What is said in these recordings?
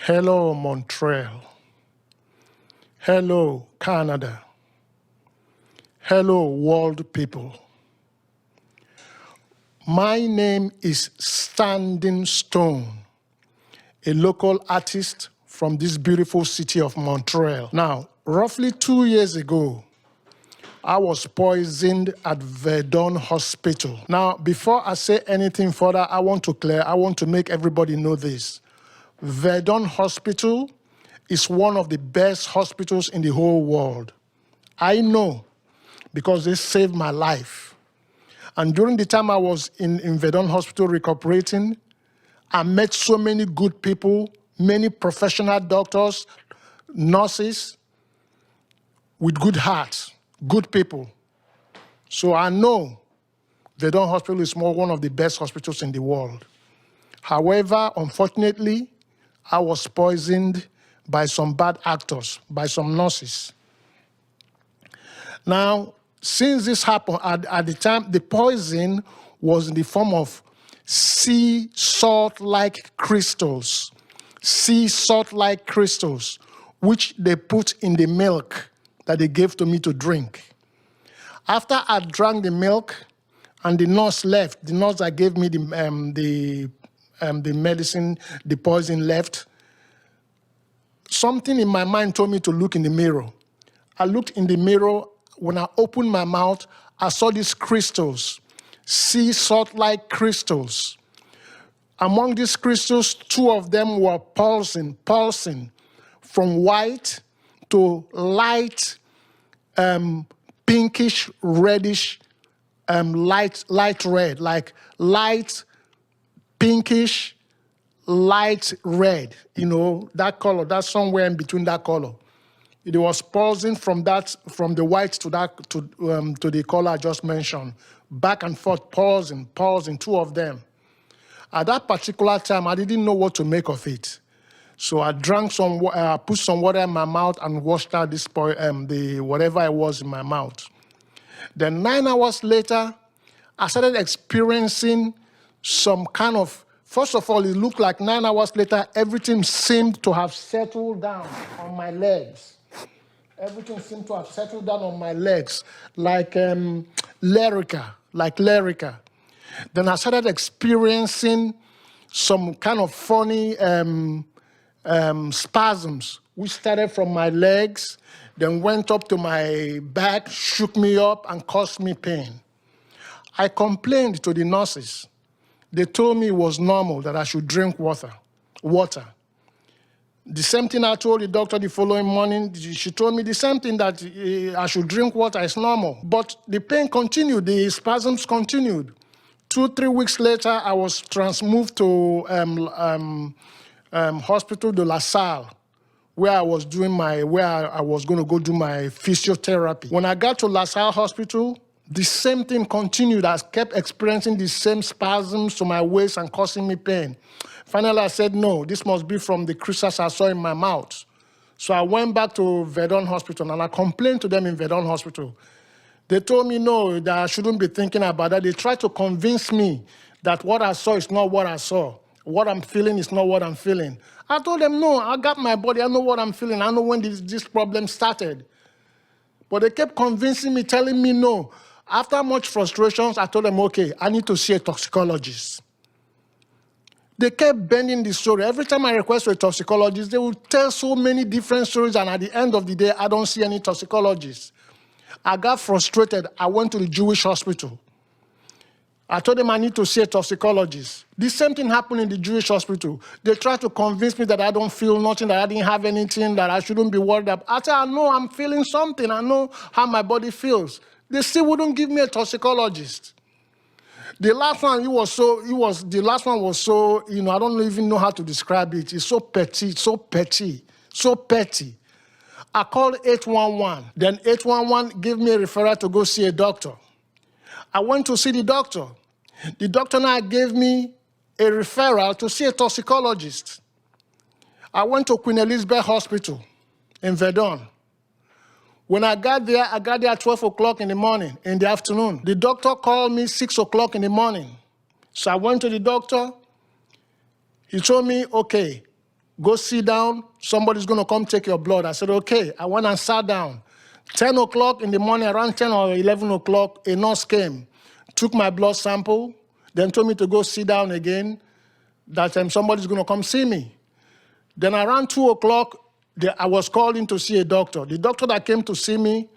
Hello, Montreal. Hello, Canada. Hello, world people. My name is Standing Stone, a local artist from this beautiful city of Montreal. Now, roughly 2 years ago, I was poisoned at Verdun Hospital. Now, before I say anything further, I want to make everybody know this. Verdun Hospital is one of the best hospitals in the whole world. I know because they saved my life. And during the time I was in Verdun Hospital recuperating, I met so many good people, many professional doctors, nurses with good hearts, good people. So I know Verdun Hospital is one of the best hospitals in the world. However, unfortunately, I was poisoned by some bad actors, by some nurses. Now, since this happened, at the time, the poison was in the form of sea salt-like crystals. Sea salt-like crystals, which they put in the milk that they gave to me to drink. After I drank the milk and the nurse left, the nurse that gave me the medicine, the poison left, something in my mind told me to look in the mirror. I looked in the mirror. When I opened my mouth, I saw these crystals, sea salt-like crystals. Among these crystals, 2 of them were pulsing from white to light, pinkish, reddish, light red, like light, pinkish, light red. You know, that color, that's somewhere in between that color. It was pulsing from the white to the color I just mentioned, back and forth, pulsing, 2 of them. At that particular time, I didn't know what to make of it, so I drank some, put some water in my mouth and washed out the whatever it was in my mouth. Then 9 hours later, I started experiencing some kind of. First of all, it looked like 9 hours later, everything seemed to have settled down on my legs. Everything seemed to have settled down on my legs, like Lyrica. Then I started experiencing some kind of funny spasms, which started from my legs, then went up to my back, shook me up, and caused me pain. I complained to the nurses. They told me it was normal, that I should drink water. The same thing I told the doctor the following morning. She told me the same thing, that I should drink water, it's normal. But the pain continued, the spasms continued. 2-3 weeks later, I was moved to Hospital de La Salle, where I was going to go do my physiotherapy. When I got to La Salle Hospital, the same thing continued. I kept experiencing the same spasms to my waist and causing me pain. Finally, I said, no, this must be from the crystals I saw in my mouth. So I went back to Verdun Hospital, and I complained to them in Verdun Hospital. They told me, no, that I shouldn't be thinking about that. They tried to convince me that what I saw is not what I saw. What I'm feeling is not what I'm feeling. I told them, no, I got my body. I know what I'm feeling. I know when this problem started. But they kept convincing me, telling me no. After much frustrations, I told them, okay, I need to see a toxicologist. They kept bending the story. Every time I request for a toxicologist, they would tell so many different stories, and at the end of the day, I don't see any toxicologist. I got frustrated. I went to the Jewish hospital. I told them I need to see a toxicologist. The same thing happened in the Jewish hospital. They tried to convince me that I don't feel nothing, that I didn't have anything, that I shouldn't be worried about. I said, I know I'm feeling something. I know how my body feels. They still wouldn't give me a toxicologist. The last one, was so, I don't even know how to describe it. It's so petty. I called 811. Then 811 gave me a referral to go see a doctor. I went to see the doctor. The doctor now gave me a referral to see a toxicologist. I went to Queen Elizabeth Hospital in Verdun. When I got there at 12 o'clock in the afternoon. The doctor called me 6 o'clock in the morning. So I went to the doctor. He told me, okay, Go sit down. Somebody's going to come take your blood. I said, okay. I went and sat down. 10 o'clock in the morning, around 10 or 11 o'clock, a nurse came, took my blood sample, then told me to go sit down again, that somebody's going to come see me. Then around 2 o'clock, I was called in to see a doctor. The doctor that came to see me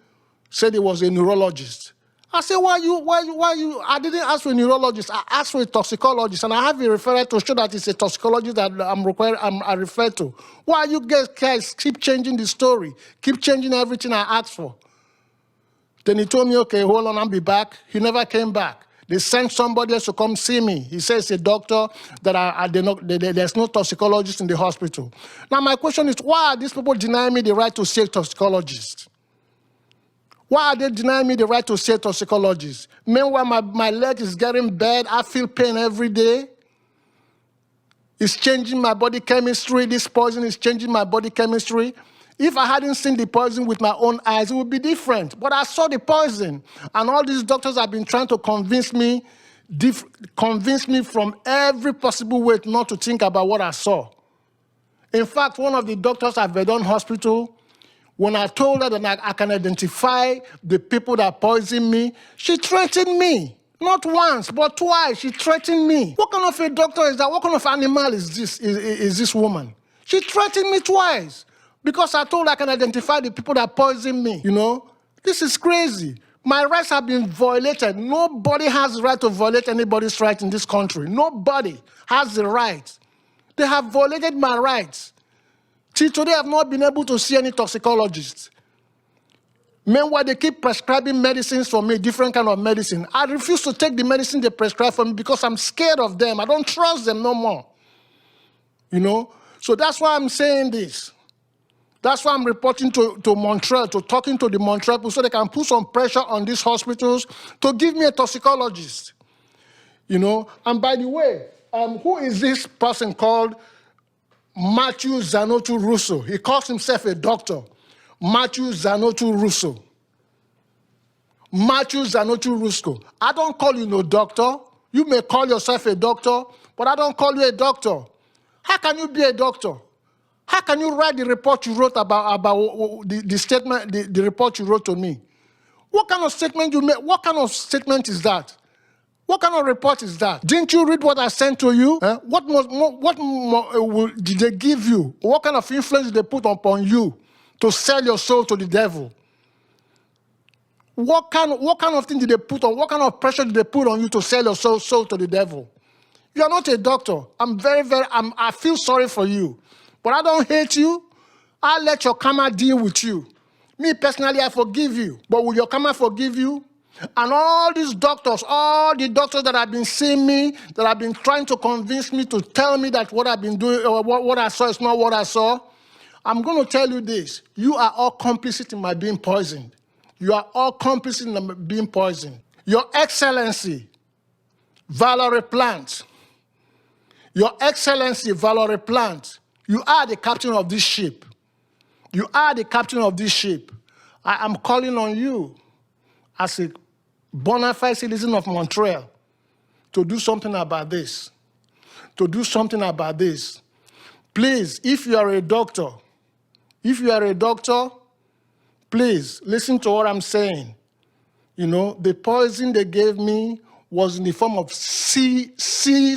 said he was a neurologist. I said, why you? I didn't ask for a neurologist. I asked for a toxicologist, and I have a referral to show that it's a toxicologist that I refer to. Why you guys keep changing the story, keep changing everything I asked for? Then he told me, okay, hold on, I'll be back. He never came back. They sent somebody else to come see me. He says a doctor that there's no toxicologist in the hospital. Now my question is, why are these people denying me the right to see a toxicologist? Why are they denying me the right to see a toxicologist? Meanwhile, my leg is getting bad. I feel pain every day. It's changing my body chemistry. This poison is changing my body chemistry. If I hadn't seen the poison with my own eyes, it would be different. But I saw the poison. And all these doctors have been trying to convince me from every possible way not to think about what I saw. In fact, one of the doctors at Verdun Hospital, when I told her that I can identify the people that poisoned me, she threatened me. Not once, but twice. She threatened me. What kind of a doctor is that? What kind of animal is this woman? She threatened me twice because I told her I can identify the people that poisoned me. You know, this is crazy. My rights have been violated. Nobody has the right to violate anybody's right in this country. Nobody has the right. They have violated my rights. Till today, I've not been able to see any toxicologist. Meanwhile, they keep prescribing medicines for me, different kind of medicine. I refuse to take the medicine they prescribe for me because I'm scared of them. I don't trust them no more. You know? So that's why I'm saying this. That's why I'm reporting to Montreal, to talking to the Montreal people so they can put some pressure on these hospitals to give me a toxicologist. You know? And by the way, who is this person called Matthew Zanotu Russo? He calls himself a doctor. Matthew Zanotu Russo. Matthew Zanotu Russo. I don't call you no doctor. You may call yourself a doctor, but I don't call you a doctor. How can you be a doctor? How can you write the report you wrote about the statement, the report you wrote to me? What kind of statement you made? What kind of statement is that? What kind of report is that? Didn't you read what I sent to you? What did they give you? What kind of influence did they put upon you to sell your soul to the devil? What kind of thing did they put on? What kind of pressure did they put on you to sell your soul to the devil? You are not a doctor. I feel sorry for you. But I don't hate you. I'll let your karma deal with you. Me personally, I forgive you. But will your karma forgive you? And all these doctors, all the doctors that have been seeing me, that have been trying to convince me to tell me that what I've been doing, or what I saw is not what I saw, I'm going to tell you this. You are all complicit in my being poisoned. You are all complicit in my being poisoned. Your Excellency, Valerie Plante. Your Excellency, Valerie Plante. You are the captain of this ship. You are the captain of this ship. I am calling on you as a bona fide citizen of Montreal to do something about this. To do something about this. Please, if you are a doctor, please listen to what I'm saying. You know, the poison they gave me was in the form of sea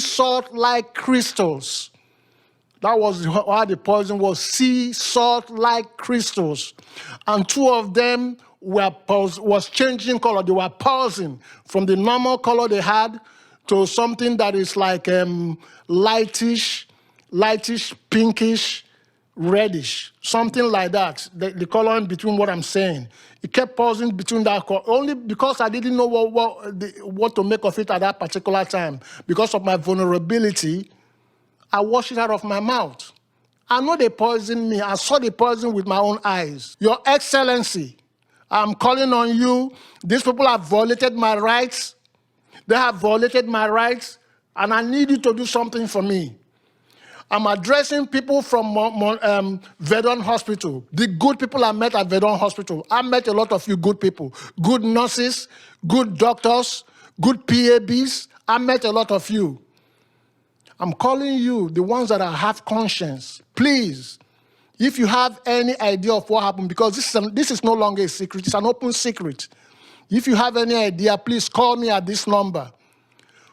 salt-like crystals. That was how the poison was, sea salt-like crystals. And two of them was changing color. They were pausing from the normal color they had to something that is like lightish, pinkish, reddish, something like that. The color in between what I'm saying. It kept pausing between that color, only because I didn't know what to make of it at that particular time. Because of my vulnerability, I washed it out of my mouth. I know they poisoned me. I saw the poison with my own eyes. Your Excellency, I'm calling on you. These people have violated my rights. They have violated my rights, and I need you to do something for me. I'm addressing people from Verdun Hospital. The good people I met at Verdun Hospital. I met a lot of you good people. Good nurses, good doctors, good PABs. I met a lot of you. I'm calling you, the ones that have conscience. Please, if you have any idea of what happened, because this is no longer a secret, it's an open secret. If you have any idea, please call me at this number,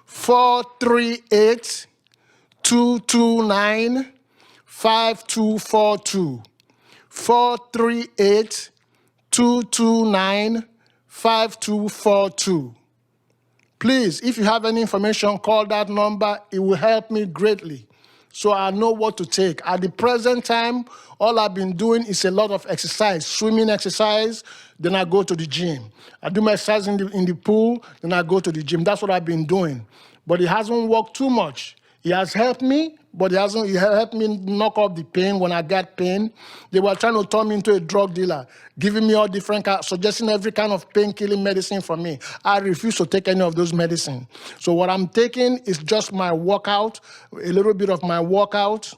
438-229-5242. 438-229-5242. Please, if you have any information, call that number. It will help me greatly, so I know what to take. At the present time, all I've been doing is a lot of exercise, swimming exercise, then I go to the gym. I do my exercise in the pool, then I go to the gym. That's what I've been doing. But it hasn't worked too much. It has helped me, but it helped me knock off the pain when I got pain. They were trying to turn me into a drug dealer, giving me all different suggesting every kind of pain-killing medicine for me. I refuse to take any of those medicine. So what I'm taking is just my workout, a little bit of my workout.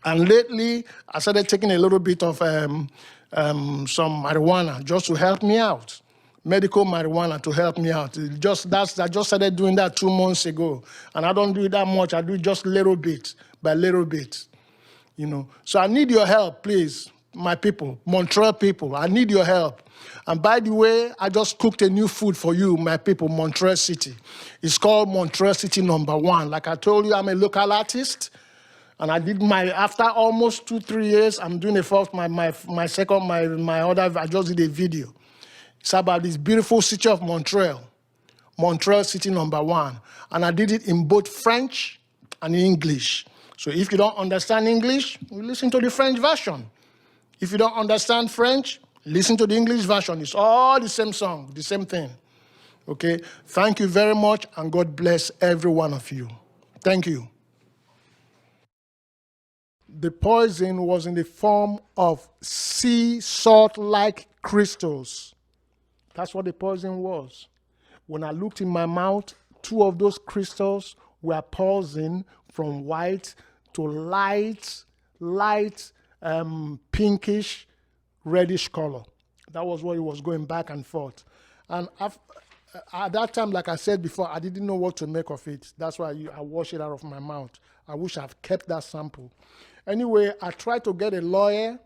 And lately, I started taking a little bit of some marijuana just to help me out. Medical marijuana to help me out. I just started doing that 2 months ago. And I don't do it that much. I do it just little bit by little bit. So I need your help, please, my people, Montreal people. I need your help. And by the way, I just cooked a new food for you, my people, Montreal City. It's called Montreal City #1. Like I told you, I'm a local artist. And I did after almost 2-3 years, I'm doing I just did a video. It's about this beautiful city of Montreal, Montreal City #1. And I did it in both French and English. So if you don't understand English, listen to the French version. If you don't understand French, listen to the English version. It's all the same song, the same thing. Okay? Thank you very much, and God bless every one of you. Thank you. The poison was in the form of sea salt-like crystals. That's what the poison was. When I looked in my mouth, 2 of those crystals were pulsing from white to light, pinkish, reddish color. That was what it was going back and forth. And at that time, like I said before, I didn't know what to make of it. That's why I washed it out of my mouth. I wish I've kept that sample. Anyway, I tried to get a lawyer.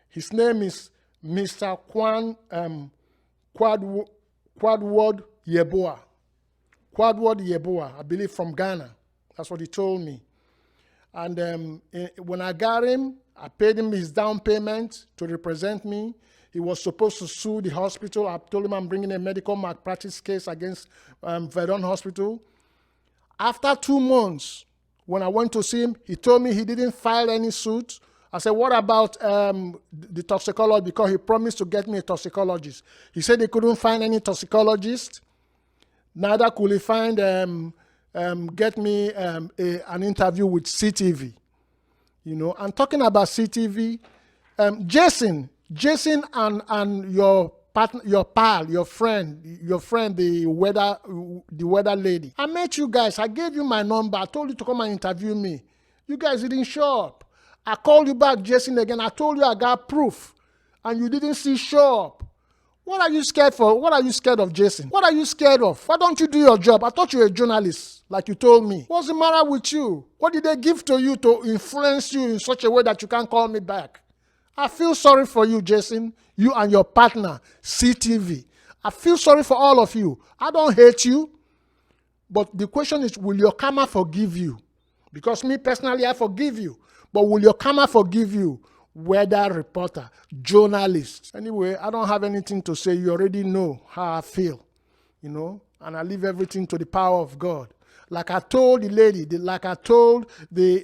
His name is Mr. Quadward Yeboah. Quadward Yeboah, I believe from Ghana. That's what he told me. And when I got him, I paid him his down payment to represent me. He was supposed to sue the hospital. I told him I'm bringing a medical malpractice case against Verdun Hospital. After 2 months, when I went to see him, he told me he didn't file any suit. I said, what about the toxicologist? Because he promised to get me a toxicologist. He said he couldn't find any toxicologist. Neither could he find, get me an interview with CTV. And talking about CTV, Jason and your partner, your pal, your friend, the weather lady. I met you guys. I gave you my number. I told you to come and interview me. You guys didn't show up. I called you back, Jason, again. I told you I got proof, and you didn't show up. What are you scared for? What are you scared of, Jason? What are you scared of? Why don't you do your job? I thought you were a journalist, like you told me. What's the matter with you? What did they give to you to influence you in such a way that you can't call me back? I feel sorry for you, Jason, you and your partner, CTV. I feel sorry for all of you. I don't hate you, but the question is, will your karma forgive you? Because me personally, I forgive you. But will your karma forgive you? Weather reporter, journalist. Anyway, I don't have anything to say. You already know how I feel, and I leave everything to the power of God. Like I told the lady, like I told the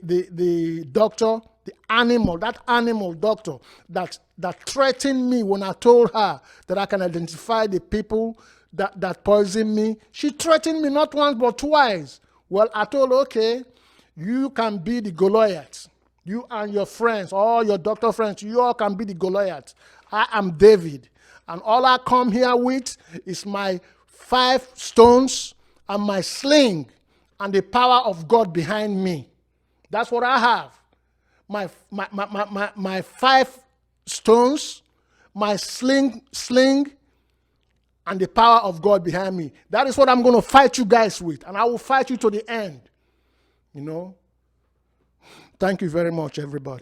doctor, that animal doctor that threatened me when I told her that I can identify the people that poisoned me. She threatened me not once but twice. Well, I told her, okay, you can be the Goliath. You and your friends, all your doctor friends, you all can be the Goliath. I am David. And all I come here with is my 5 stones and my sling and the power of God behind me. That's what I have. My 5 stones, my sling, and the power of God behind me. That is what I'm going to fight you guys with. And I will fight you to the end. you know. Thank you very much, everybody.